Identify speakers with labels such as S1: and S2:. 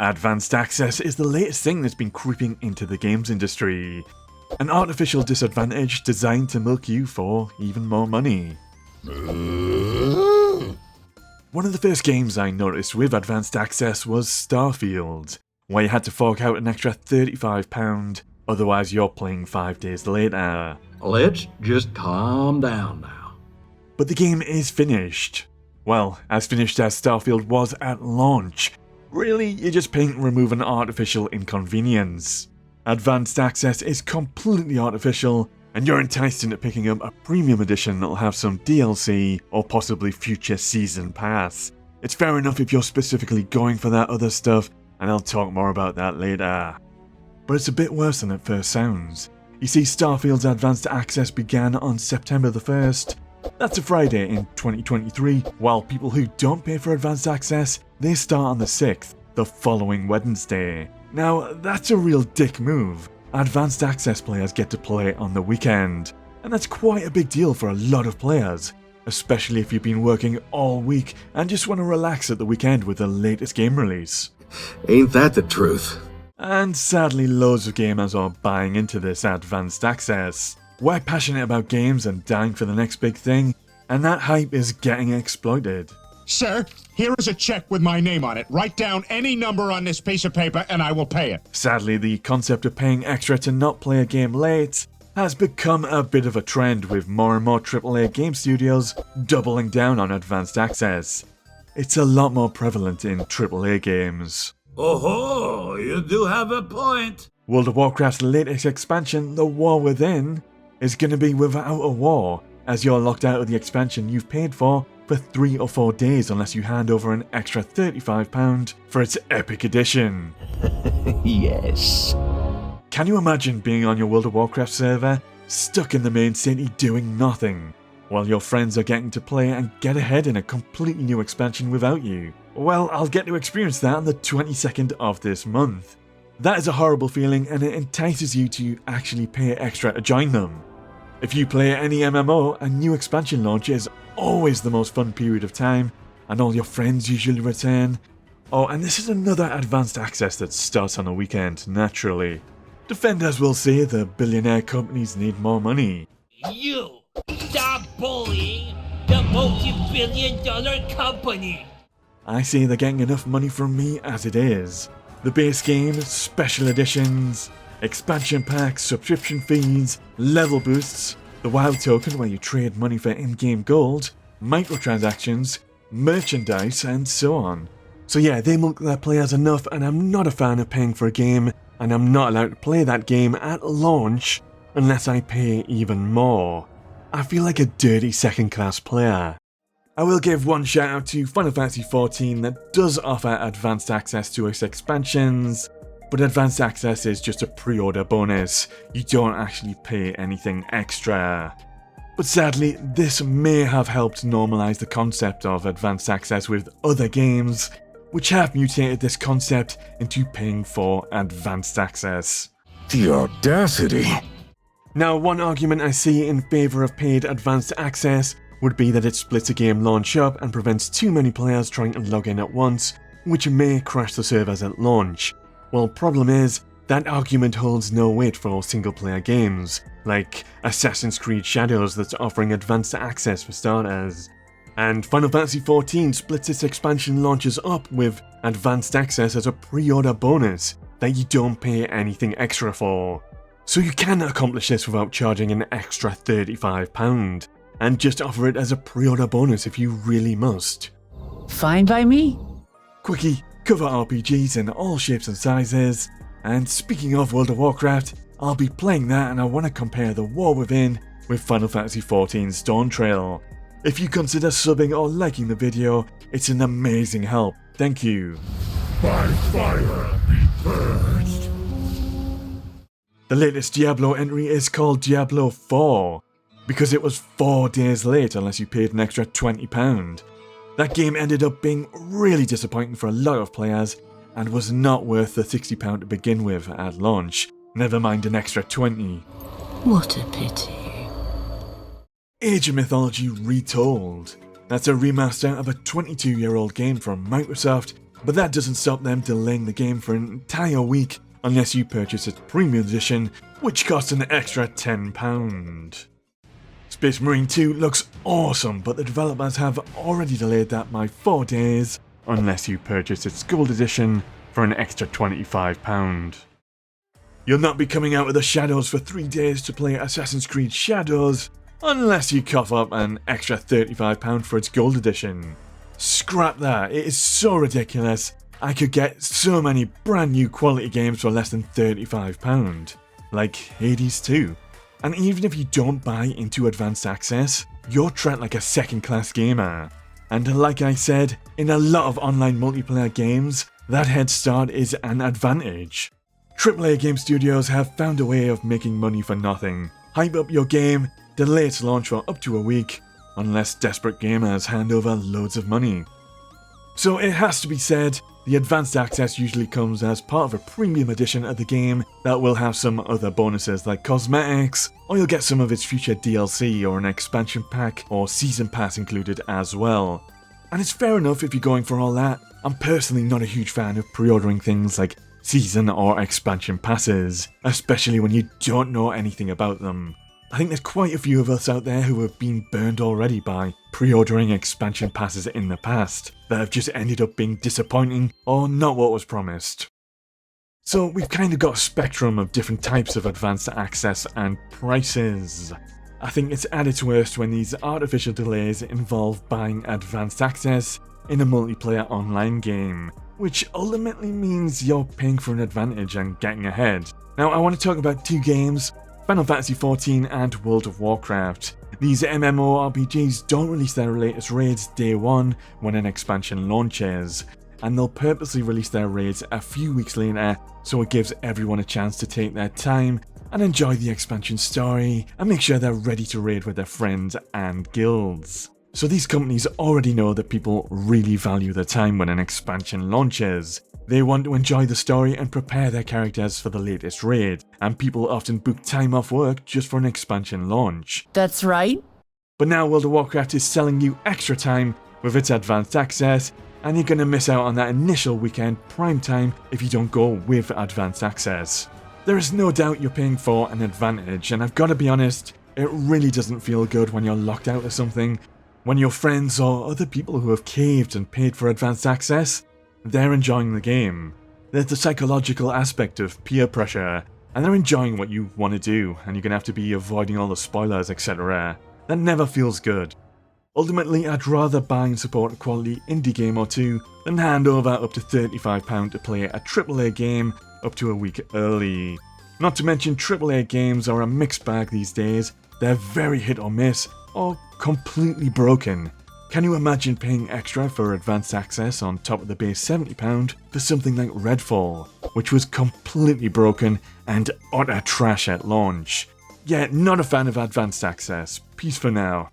S1: Advanced access is the latest thing that's been creeping into the games industry. An artificial disadvantage designed to milk you for even more money. One of the first games I noticed with advanced access was Starfield, where you had to fork out an extra £35, otherwise you're playing 5 days later.
S2: Let's just calm down now.
S1: But the game is finished. Well, as finished as Starfield was at launch. Really, you're just paying to remove an artificial inconvenience. Advanced access is completely artificial, and you're enticed into picking up a premium edition that'll have some DLC or possibly future season pass. It's fair enough if you're specifically going for that other stuff, and I'll talk more about that later. But it's a bit worse than it first sounds. You see, Starfield's advanced access began on September the 1st. That's a Friday in 2023, while people who don't pay for advanced access, they start on the 6th, the following Wednesday. Now, that's a real dick move. Advanced access players get to play on the weekend, and that's quite a big deal for a lot of players, especially if you've been working all week and just want to relax at the weekend with the latest game release.
S2: Ain't that the truth?
S1: And sadly, loads of gamers are buying into this advanced access. We're passionate about games and dying for the next big thing, and that hype is getting exploited.
S3: Sir, here is a check with my name on it. Write down any number on this piece of paper and I will pay it.
S1: Sadly, the concept of paying extra to not play a game late has become a bit of a trend, with more and more AAA game studios doubling down on advanced access. It's a lot more prevalent in AAA games.
S4: Oh, you do have a point.
S1: World of Warcraft's latest expansion, The War Within, is going to be without a war, as you're locked out of the expansion you've paid for 3 or 4 days unless you hand over an extra £35 for its epic edition.
S2: Yes.
S1: Can you imagine being on your World of Warcraft server, stuck in the main city doing nothing, while your friends are getting to play and get ahead in a completely new expansion without you? Well, I'll get to experience that on the 22nd of this month. That is a horrible feeling, and it entices you to actually pay extra to join them. If you play any MMO, a new expansion launch is always the most fun period of time, and all your friends usually return. Oh, and this is another advanced access that starts on a weekend, naturally. Defenders will say the billionaire companies need more money.
S4: You stop bullying the multi-billion-dollar company.
S1: I say they're getting enough money from me as it is. The base game, special editions, expansion packs, subscription fees, level boosts, the WoW token where you trade money for in-game gold, microtransactions, merchandise, and so on. So yeah, they milk their players enough, and I'm not a fan of paying for a game, and I'm not allowed to play that game at launch unless I pay even more. I feel like a dirty second-class player. I will give one shout out to Final Fantasy XIV that does offer advanced access to its expansions, but advanced access is just a pre-order bonus. You don't actually pay anything extra. But sadly, this may have helped normalise the concept of advanced access with other games, which have mutated this concept into paying for advanced access.
S5: The audacity!
S1: Now, one argument I see in favour of paid advanced access would be that it splits a game launch up and prevents too many players trying to log in at once, which may crash the servers at launch. Well, problem is, that argument holds no weight for single-player games, like Assassin's Creed Shadows that's offering advanced access for starters. And Final Fantasy XIV splits its expansion launches up with advanced access as a pre-order bonus that you don't pay anything extra for. So you can accomplish this without charging an extra £35, and just offer it as a pre-order bonus if you really must.
S6: Fine by me.
S1: Quickie, cover RPGs in all shapes and sizes, and speaking of World of Warcraft, I'll be playing that and I want to compare The War Within with Final Fantasy XIV's Dawntrail. If you consider subbing or liking the video, it's an amazing help. Thank you.
S5: By fire be purged.
S1: The latest Diablo entry is called Diablo 4, because it was 4 days late unless you paid an extra £20. That game ended up being really disappointing for a lot of players and was not worth the £60 to begin with at launch, never mind an extra $20.
S6: What a pity.
S1: Age of Mythology Retold. That's a remaster of a 22-year-old game from Microsoft But that doesn't stop them delaying the game for an entire week unless you purchase its premium edition, which costs an extra £10. Space Marine 2 looks awesome, but the developers have already delayed that by 4 days unless you purchase its gold edition for an extra £25. You'll not be coming out of the shadows for 3 days to play Assassin's Creed Shadows unless you cough up an extra £35 for its gold edition. Scrap that, it is so ridiculous. I could get so many brand new quality games for less than £35, like Hades 2. And even if you don't buy into Advanced Access, you're treated like a second-class gamer. And like I said, in a lot of online multiplayer games, that head start is an advantage. AAA game studios have found a way of making money for nothing. Hype up your game, delay its launch for up to a week, unless desperate gamers hand over loads of money. So it has to be said, the Advanced Access usually comes as part of a premium edition of the game that will have some other bonuses like cosmetics, or you'll get some of its future DLC or an expansion pack or season pass included as well. And it's fair enough if you're going for all that. I'm personally not a huge fan of pre-ordering things like season or expansion passes, especially when you don't know anything about them. I think there's quite a few of us out there who have been burned already by pre-ordering expansion passes in the past that have just ended up being disappointing or not what was promised. So we've kind of got a spectrum of different types of Advanced Access and prices. I think it's at its worst when these artificial delays involve buying Advanced Access in a multiplayer online game, which ultimately means you're paying for an advantage and getting ahead. Now I want to talk about 2 games, Final Fantasy XIV and World of Warcraft. These MMORPGs don't release their latest raids day 1 when an expansion launches, and they'll purposely release their raids a few weeks later so it gives everyone a chance to take their time and enjoy the expansion story and make sure they're ready to raid with their friends and guilds. So these companies already know that people really value their time when an expansion launches. They want to enjoy the story and prepare their characters for the latest raid, and people often book time off work just for an expansion launch.
S6: That's right.
S1: But now World of Warcraft is selling you extra time with its Advanced Access, and you're going to miss out on that initial weekend prime time if you don't go with Advanced Access. There is no doubt you're paying for an advantage, and I've got to be honest, it really doesn't feel good when you're locked out of something, when your friends or other people who have caved and paid for Advanced Access, they're enjoying the game. There's the psychological aspect of peer pressure, and they're enjoying what you want to do, and you're going to have to be avoiding all the spoilers, etc. That never feels good. Ultimately, I'd rather buy and support a quality indie game or two than hand over up to £35 to play a AAA game up to a week early. Not to mention AAA games are a mixed bag these days. They're very hit or miss, or completely broken. Can you imagine paying extra for Advanced Access on top of the base £70 for something like Redfall, which was completely broken and utter trash at launch? Yeah, not a fan of Advanced Access. Peace for now.